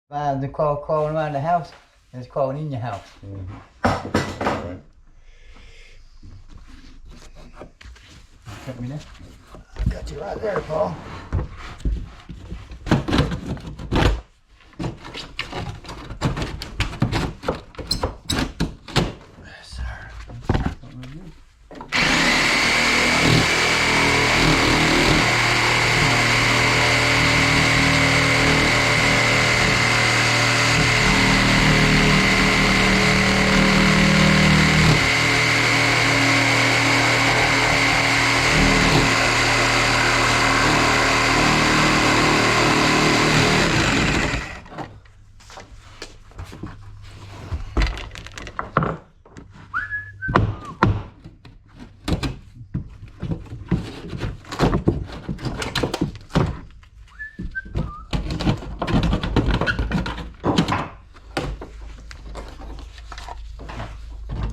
The crawling around the house, and it's crawling in your house. Right. Got me there? Got you right there, Paul. Yes, sir.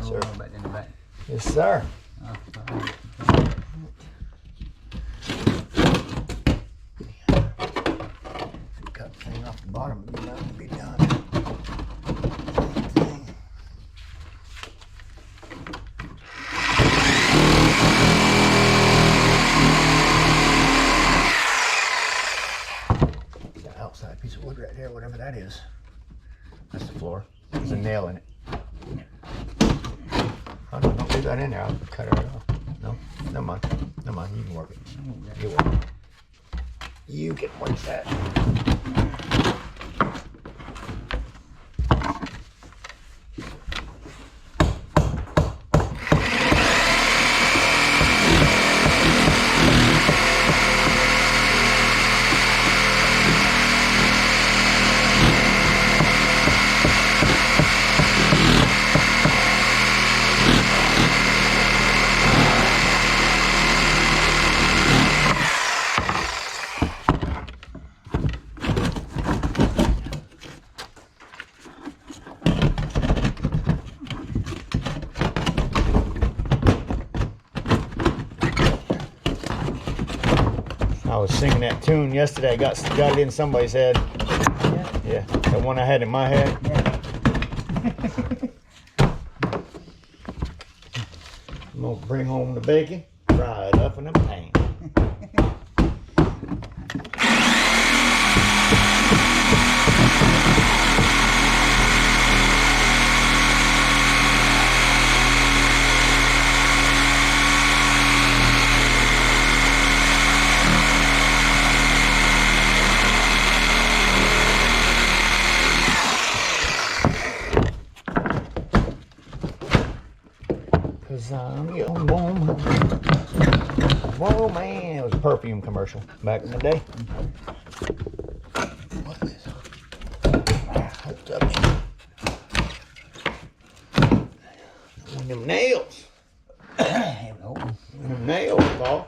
Sir. Back in the back. Yes, sir. Cut the thing off the bottom, but nothing to be done. That outside piece of wood right there, whatever that is. That's the floor. There's a nail in it. Oh, no, don't leave that in there. I'll cut it off. No, never mind. Never mind. You can work it. You work it. You can work that. I was singing that tune yesterday. I got it in somebody's head. Yeah, the one I had in my head. Yeah. I'm gonna bring home the bacon, fry it up in a pan. Cause I'm your woman. Whoa, man, it was a perfume commercial back in the day. What is hooked up in them nails. Them nails, Paul.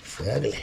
It's ugly.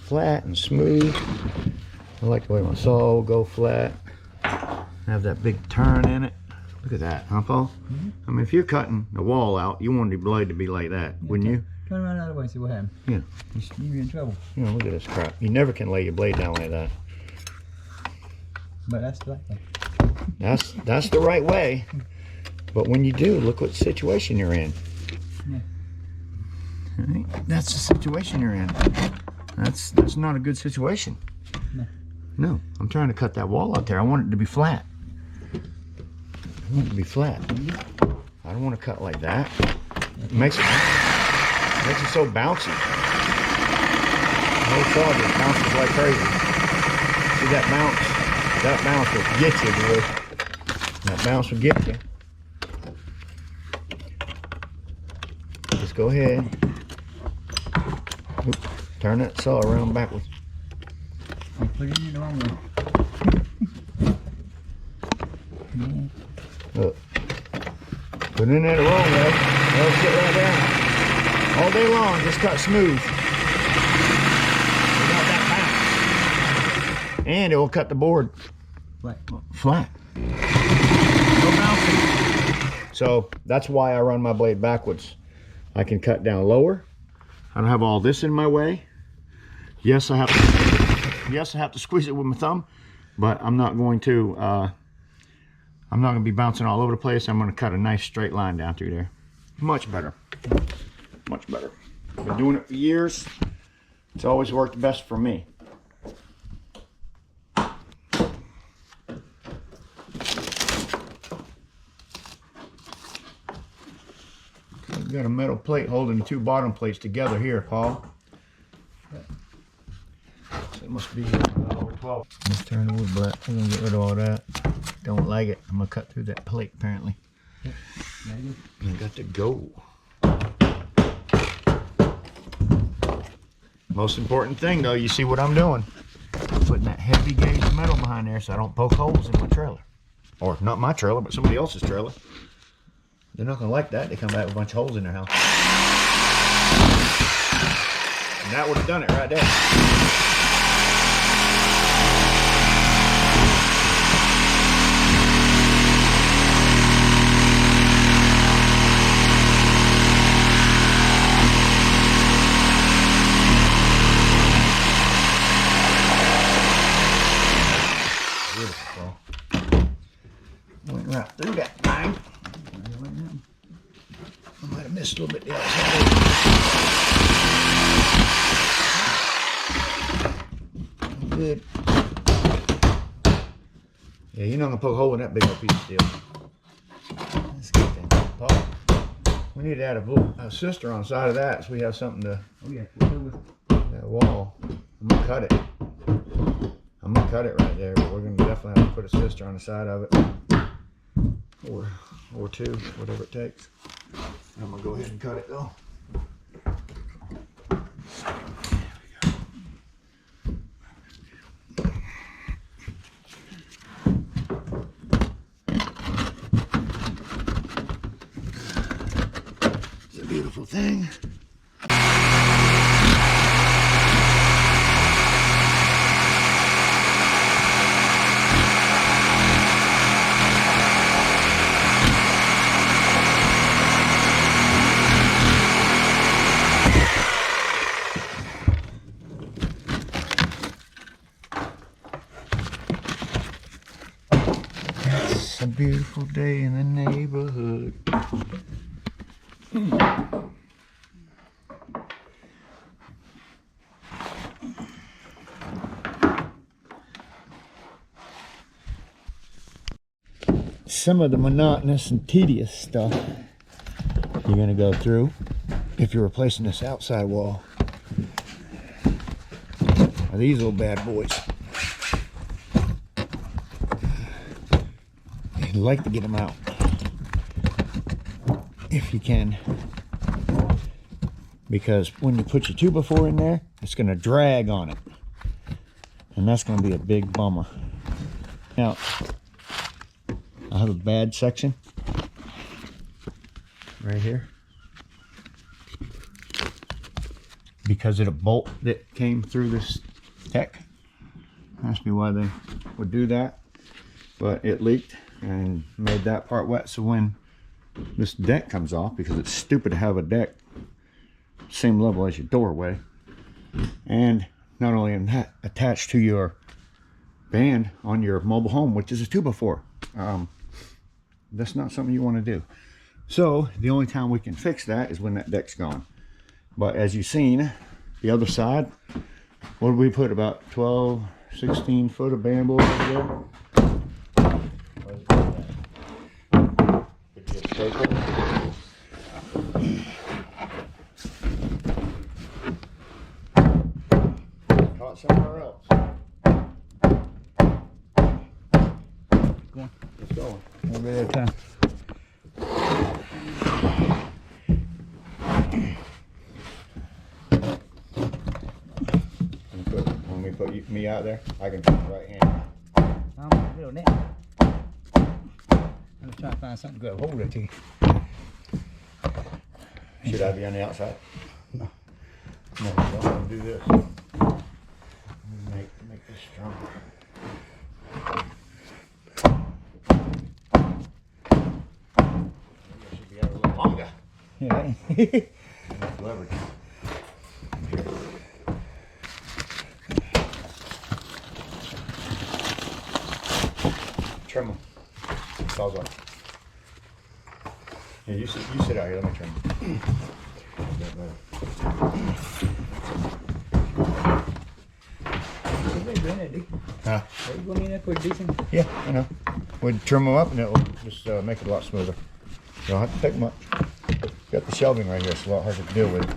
flat and smooth. I like the way my saw will go flat. Have that big turn in it. Look at that, huh, Paul? I mean, if you're cutting the wall out, you want the blade to be like that, wouldn't you? Turn around the other way and see what happens. Yeah. You'll be in trouble. You know, look at this crap. You never can lay your blade down like that. But that's the right way. That's the right way. But when you do, look what situation you're in. Yeah. Right? That's the situation you're in. That's not a good situation. No. No, I'm trying to cut that wall out there. I want it to be flat. I want it to be flat. I don't want to cut like that. It makes it so bouncy. The whole saw just bounces like crazy. See that bounce? That bounce will get you, boy. That bounce will get you. Just go ahead. Oops. Turn that saw around backwards. I put it in the wrong way. Look. Put it in there the wrong way. It'll sit right down. All day long, just cut smooth. Without that bounce. And it will cut the board flat. No bouncing. So that's why I run my blade backwards. I can cut down lower. I don't have all this in my way. Yes, I have to squeeze it with my thumb, but I'm not going to be bouncing all over the place. I'm going to cut a nice straight line down through there. Much better. Much better. I've been doing it for years. It's always worked best for me. I've got a metal plate holding the two bottom plates together here, Paul. So it must be 12. Let's turn the wood black. We're gonna get rid of all that. Don't like it. I'm gonna cut through that plate apparently. Yep. I got to go. Most important thing though, you see what I'm doing. I'm putting that heavy gauge metal behind there so I don't poke holes in my trailer. Or not my trailer, but somebody else's trailer. They're not gonna like that. They come back with a bunch of holes in their house. And that would have done it right there. Beautiful. Went right through that thing. I might have missed a little bit the outside. Good. Yeah, you're not gonna poke a hole in that big old piece of steel. That's a good thing. Paul, we need to add a sister on the side of that so we have something to. Oh yeah. That wall. I'm gonna cut it. I'm gonna cut it right there, but we're gonna definitely have to put a sister on the side of it. Or two, whatever it takes. I'm gonna go ahead and cut it though. It's a beautiful thing. It's a beautiful day in the neighborhood. Some of the monotonous and tedious stuff you're going to go through if you're replacing this outside wall are these little bad boys. You'd like to get them out if you can, because when you put your 2x4 in there, it's going to drag on it, and that's going to be a big bummer. Now, I have a bad section right here because of the bolt that came through this Heck, must be why they would do that. But it leaked and made that part wet, so when this deck comes off, because it's stupid to have a deck same level as your doorway, and not only that, attached to your band on your mobile home, which is a 2x4, that's not something you want to do. So the only time we can fix that is when that deck's gone. But as you've seen, the other side, what did we put, about 12, 16 foot of band board over there? Caught somewhere else. Go on. Let's go. A little bit at a time. When we put me out there, I can put the right hand. I'm a little net. I'm trying to find something to grab hold of to you. Should I be on the outside? No. No, I don't want to do this. Make this stronger. Maybe I should be out a little longer. Yeah. Enough leverage. Trim them. Saws on. Yeah, you sit out here. Let me trim them. Huh? Are you going in there pretty decent? Yeah, I know. We'd trim them up and it will just make it a lot smoother. You don't have to take much. Got the shelving right here, so it's a lot harder to deal with.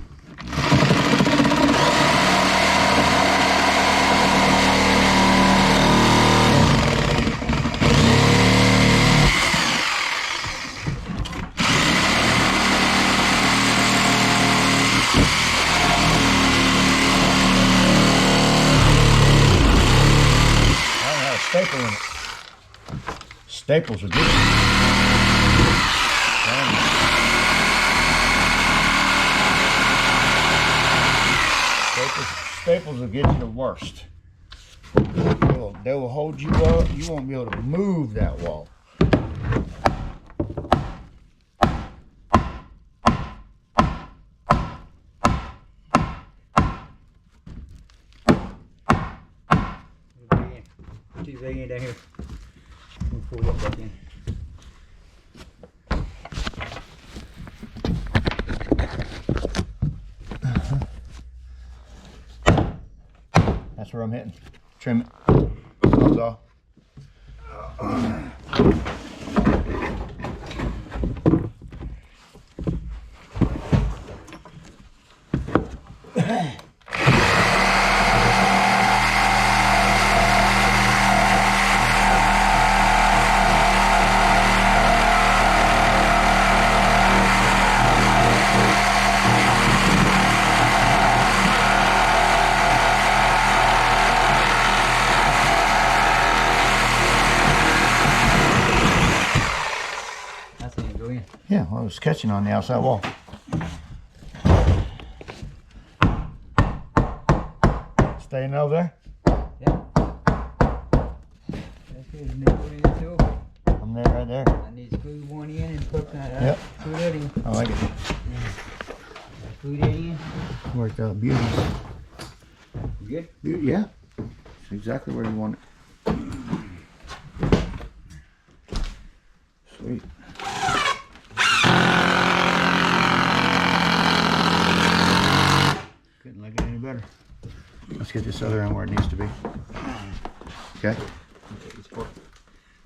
Staple in it. Staples are good. Staples will get you the worst. They will hold you up. You won't be able to move that wall. TV in down here. We'll pull that back in. That's where I'm hitting. Trim it. That's all. Yeah, well, it was catching on the outside wall. Staying over there? Yeah. That's good. And then put it in the door. I'm there, right there. I need to screw one in and put that Yep. screw that in. I like it. Screw that in. Worked out beauty. Good? Beauty, yeah. It's exactly where you want it. Sweet. Couldn't like it any better. Let's get this other end where it needs to be. Okay?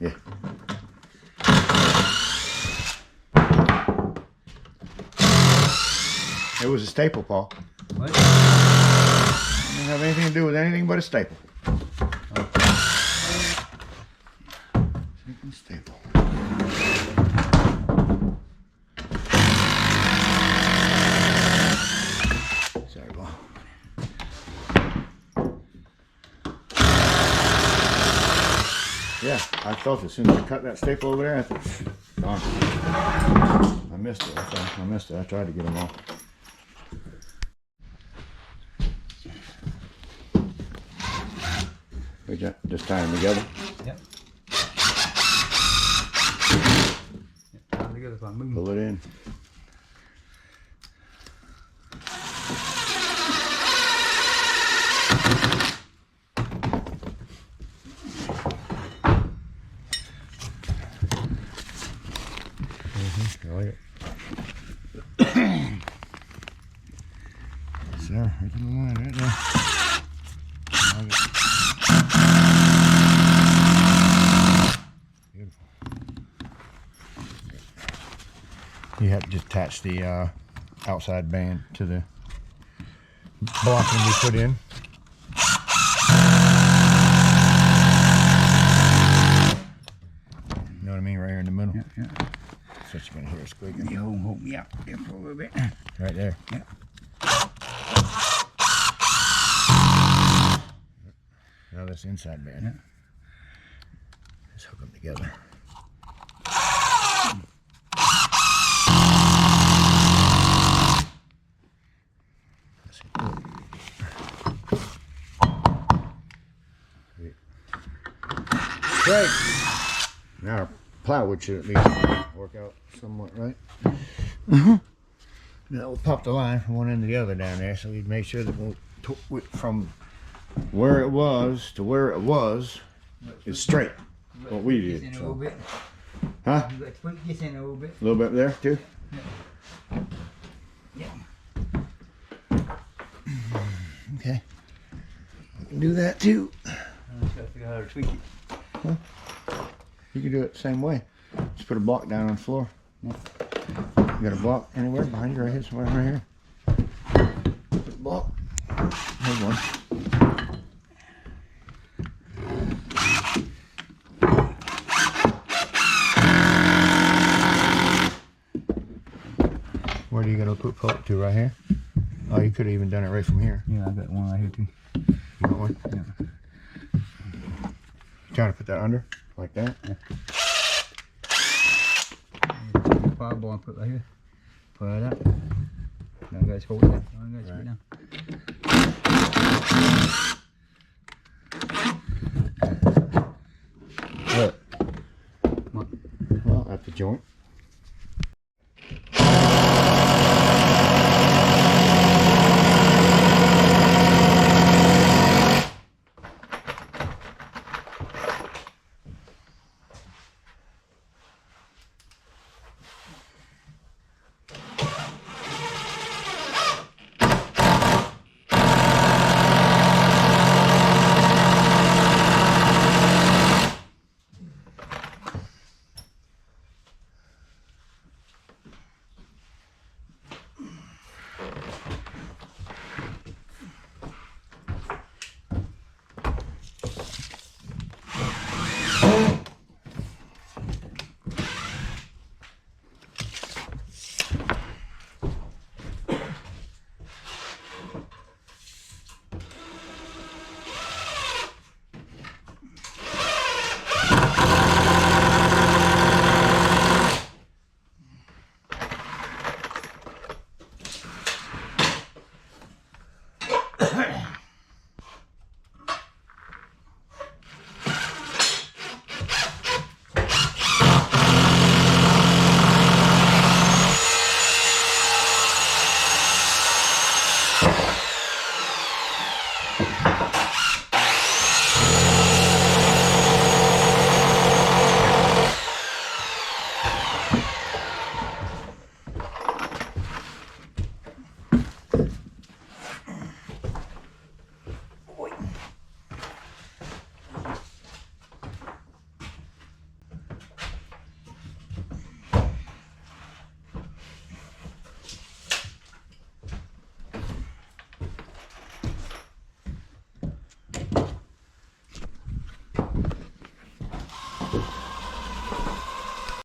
Yeah. It was a staple, Paul. What? It didn't have anything to do with anything but a staple. Freaking staple. Sorry, Paul. Yeah, I felt as soon as I cut that staple over there, I thought, darn, I missed it. I missed it. I tried to get them all. We just tie them together. Yep. Tie them together so I move them. Pull it in. I like it. Yes, sir. Right to the line, right there. I like it. Beautiful. You have to just attach the outside band to the blocking we put in. You know what I mean? Right here in the middle. Yeah, yeah. That's what you're gonna hear squeaking. You hold me up there for a little bit. Right there. Yeah. Now this inside band. Yeah. Just hook them together. Great. Now our plywood should at least work out somewhat, right? Now we'll pop the line from one end to the other down there, so we make sure that from where it was to where it was is straight. What we did. In a So. little bit. Huh? You got to put this in a little bit. A little bit there too? Yeah. Okay. We can do that too. I just got to figure out how to tweak it. You can do it the same way. Just put a block down on the floor. You got a block anywhere behind you? Right here, somewhere right here. Put a block. Here's one. Where do you gonna put to right here? Oh, you could have even done it right from here. Yeah, I got one right here too. You got one? Yeah. Trying to put that under, like that. Yeah. Fireball and put right here. Pull it up. Now guys hold it down. Now guys hold it down. What? What? Well, at the joint.